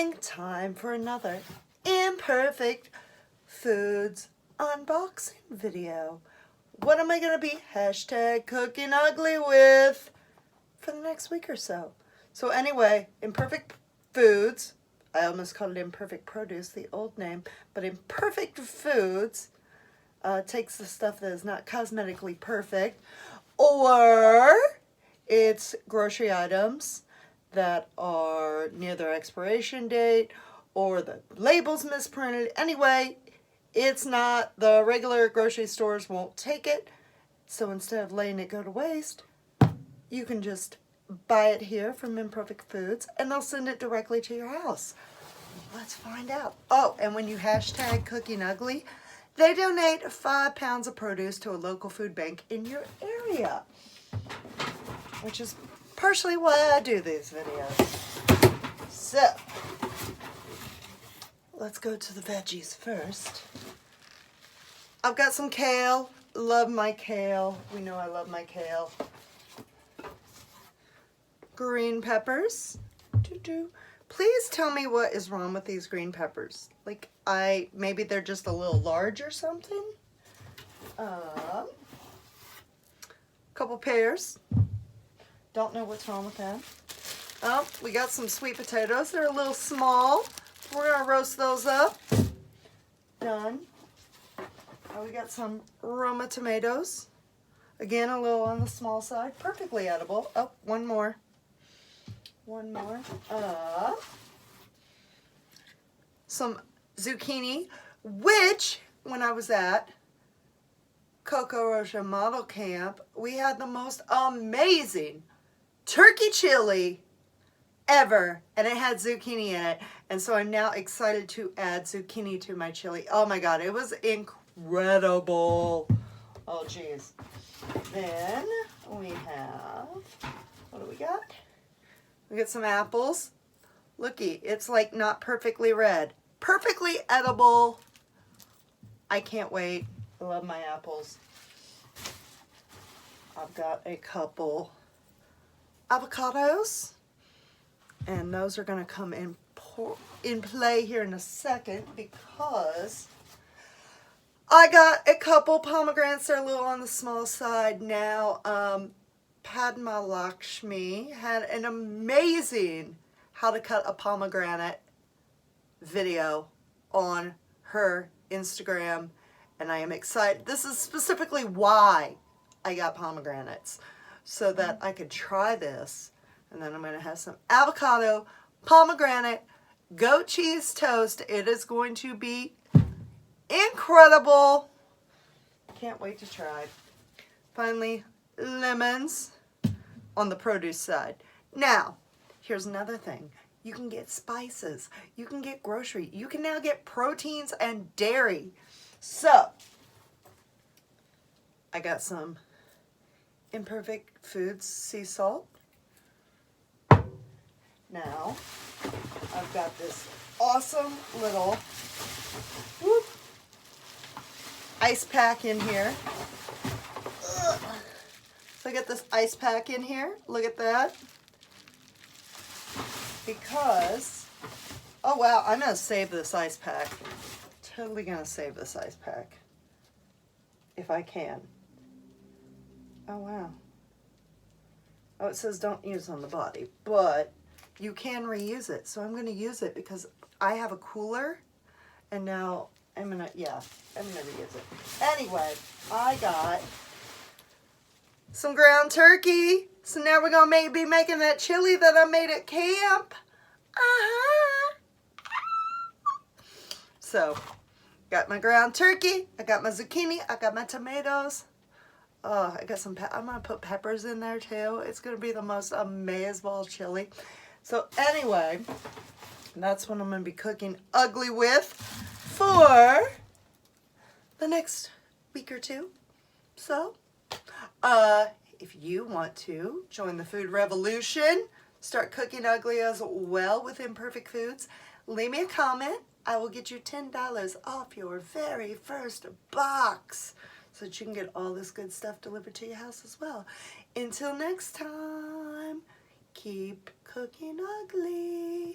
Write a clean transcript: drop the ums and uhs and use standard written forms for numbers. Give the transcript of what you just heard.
morning, time for another Imperfect Foods unboxing video. What am I going to be #cooking ugly with for the next week or so? So anyway, Imperfect Foods, I almost called it Imperfect Produce, the old name, but Imperfect Foods takes the stuff that is not cosmetically perfect, or it's grocery items that are near their expiration date, or the label's misprinted. Anyway, it's not, the regular grocery stores won't take it, so instead of letting it go to waste, you can just buy it here from Imperfect Foods, and they'll send it directly to your house. Let's find out. Oh, and when you #cooking ugly, they donate 5 pounds of produce to a local food bank in your area, which is partially why I do these videos. So, let's go to the veggies first. I've got some kale. Love my kale. We know I love my kale. Green peppers. Please tell me what is wrong with these green peppers. Like, maybe they're just a little large or something. Couple pears. Don't know what's wrong with them. Oh, we got some sweet potatoes. They're a little small. We're going to roast those up. Done. We got some Roma tomatoes. Again, a little on the small side. Perfectly edible. Oh, one more. One more. Some zucchini, which, when I was at Coco Rocha Model Camp, we had the most amazing turkey chili ever, and it had zucchini in it, and so I'm now excited to add zucchini to my chili. Oh my god, it was incredible. Oh geez. Then we have, what do we got? We got some apples. Looky, it's like not perfectly red. Perfectly edible. I can't wait. I love my apples. I've got a couple avocados, and those are going to come in play here in a second because I got a couple pomegranates. They're a little on the small side now. Padma Lakshmi had an amazing how to cut a pomegranate video on her Instagram, and I am excited. This is specifically why I got pomegranates, so that I could try this. And then I'm going to have some avocado, pomegranate, goat cheese toast. It is going to be incredible. Can't wait to try. Finally, lemons on the produce side. Now, here's another thing. You can get spices. You can get grocery. You can now get proteins and dairy. So, I got some Imperfect Foods sea salt. Now, I've got this awesome little ice pack in here. So I got this ice pack in here. Look at that. Because, oh wow, I'm going to save this ice pack. Totally going to save this ice pack. If I can. Oh wow. Oh, it says don't use on the body, but you can reuse it. So I'm going to use it because I have a cooler, and now I'm going to reuse it. Anyway, I got some ground turkey. So now we're going to be making that chili that I made at camp. So, got my ground turkey. I got my zucchini. I got my tomatoes. Oh, I got some, I'm going to put peppers in there too. It's going to be the most amazing chili. So anyway, that's what I'm going to be cooking ugly with for the next week or two. So, if you want to join the food revolution, start cooking ugly as well with Imperfect Foods, leave me a comment. I will get you $10 off your very first box so that you can get all this good stuff delivered to your house as well. Until next time, keep cooking ugly.